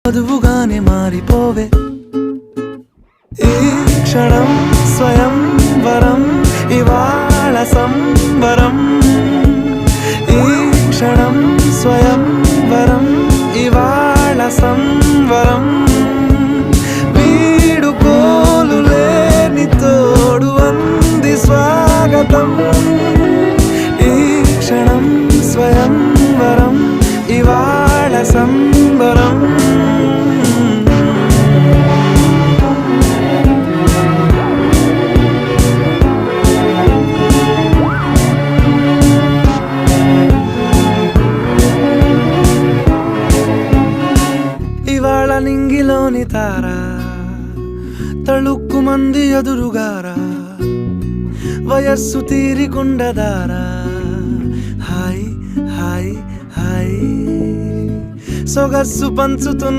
వధువుగానే మారిపోవే ఈ క్షణం స్వయం వరం ఇవాళ సంబరం ఈ క్షణం స్వయం వరం ఇవాళ సంవరం వీడుకోలు లేని తోడు అంది స్వాగతం ఈ క్షణం స్వయం వరం ఇవాళ సంబరం ఇవాళ నింగిలోని తారా తళుక్కు మంది ఎదురుగారా వయస్సు తీరికుండదారా హాయ్ హాయ్ హాయ్ సొగస్సు పంచుతున్న